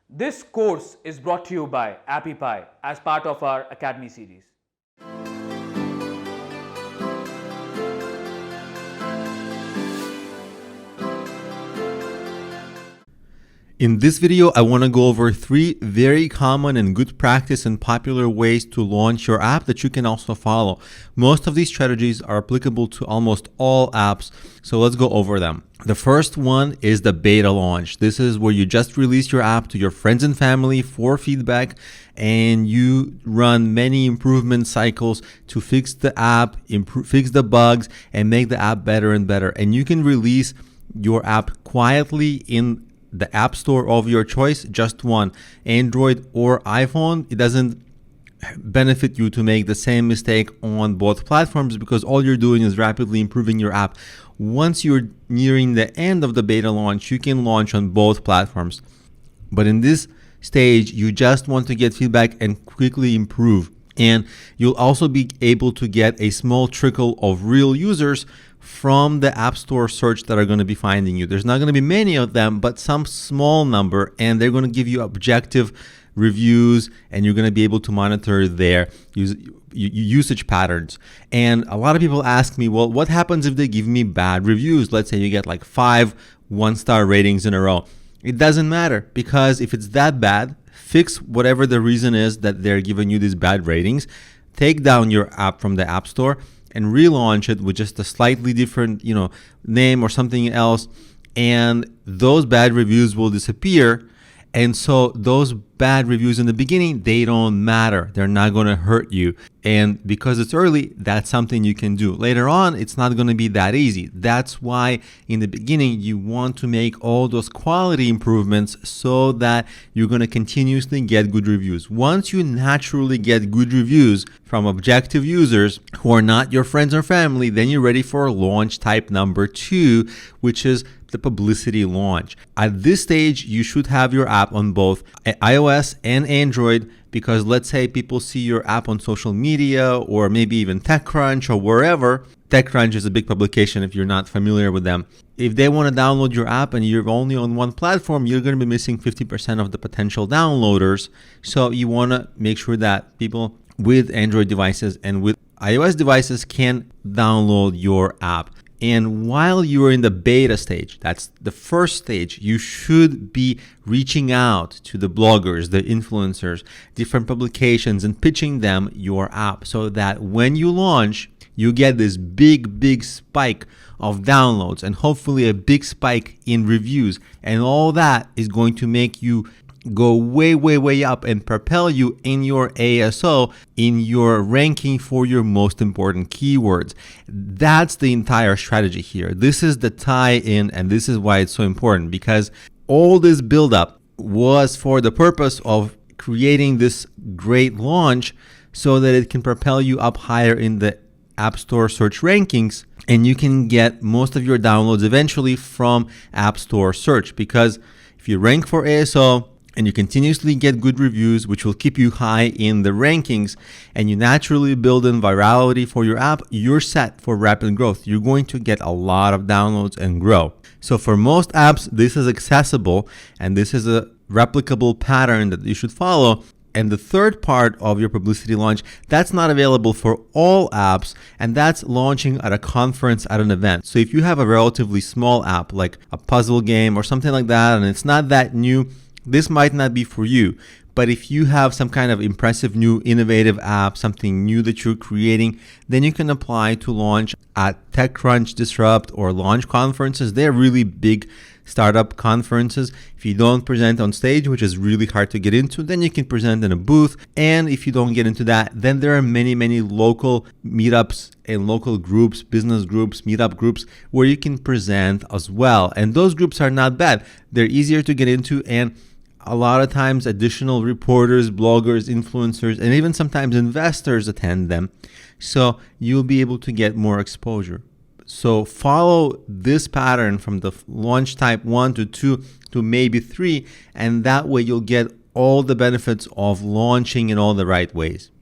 This course is brought to you by AppyPie as part of our Academy series. In this video, I want to go over 3 very common and good practice and popular ways to launch your app that you can also follow. Most of these strategies are applicable to almost all apps, so let's go over them. The first one is the beta launch. This is where you just release your app to your friends and family for feedback, and you run many improvement cycles to fix the app, fix the bugs, and make the app better and better. And you can release your app quietly in the app store of your choice, just one, Android or iPhone. It doesn't benefit you to make the same mistake on both platforms because all you're doing is rapidly improving your app. Once you're nearing the end of the beta launch, you can launch on both platforms. But in this stage, you just want to get feedback and quickly improve. And you'll also be able to get a small trickle of real users from the App Store search that are going to be finding you. There's not going to be many of them, but some small number, and they're going to give you objective reviews, and you're going to be able to monitor their usage patterns. And a lot of people ask me, well, what happens if they give me bad reviews? Let's say you get like 5 one-star ratings in a row. It doesn't matter, because if it's that bad, fix whatever the reason is that they're giving you these bad ratings, take down your app from the App Store and relaunch it with just a slightly different, name or something else, and those bad reviews will disappear. And so those bad reviews in the beginning, they don't matter. They're not going to hurt you. And because it's early, that's something you can do. Later on, it's not going to be that easy. That's why in the beginning, you want to make all those quality improvements so that you're going to continuously get good reviews. Once you naturally get good reviews from objective users who are not your friends or family, then you're ready for launch type number 2, which is the publicity launch. At this stage, you should have your app on both iOS and Android, because let's say people see your app on social media or maybe even TechCrunch or wherever. TechCrunch is a big publication if you're not familiar with them. If they want to download your app and you're only on one platform, you're going to be missing 50% of the potential downloaders. So you want to make sure that people with Android devices and with iOS devices can download your app. And while you're in the beta stage, that's the first stage, you should be reaching out to the bloggers, the influencers, different publications, and pitching them your app so that when you launch, you get this big spike of downloads and hopefully a big spike in reviews. And all that is going to make you go way up and propel you in your ASO, in your ranking for your most important keywords. That's the entire strategy here. This is the tie-in, and this is why it's so important, because all this buildup was for the purpose of creating this great launch so that it can propel you up higher in the App Store search rankings, and you can get most of your downloads eventually from App Store search. Because if you rank for ASO, and you continuously get good reviews, which will keep you high in the rankings, and you naturally build in virality for your app, you're set for rapid growth. You're going to get a lot of downloads and grow. So for most apps, this is accessible, and this is a replicable pattern that you should follow. And the third part of your publicity launch, that's not available for all apps, and that's launching at a conference, at an event. So if you have a relatively small app, like a puzzle game or something like that, and it's not that new, this might not be for you. But if you have some kind of impressive new innovative app, something new that you're creating, then you can apply to launch at TechCrunch, Disrupt, or launch conferences. They're really big startup conferences. If you don't present on stage, which is really hard to get into, then you can present in a booth. And if you don't get into that, then there are many local meetups and local groups, business groups, meetup groups, where you can present as well. And those groups are not bad. They're easier to get into, and a lot of times additional reporters, bloggers, influencers, and even sometimes investors attend them. So you'll be able to get more exposure. So follow this pattern from the launch type 1 to 2 to maybe 3, and that way you'll get all the benefits of launching in all the right ways.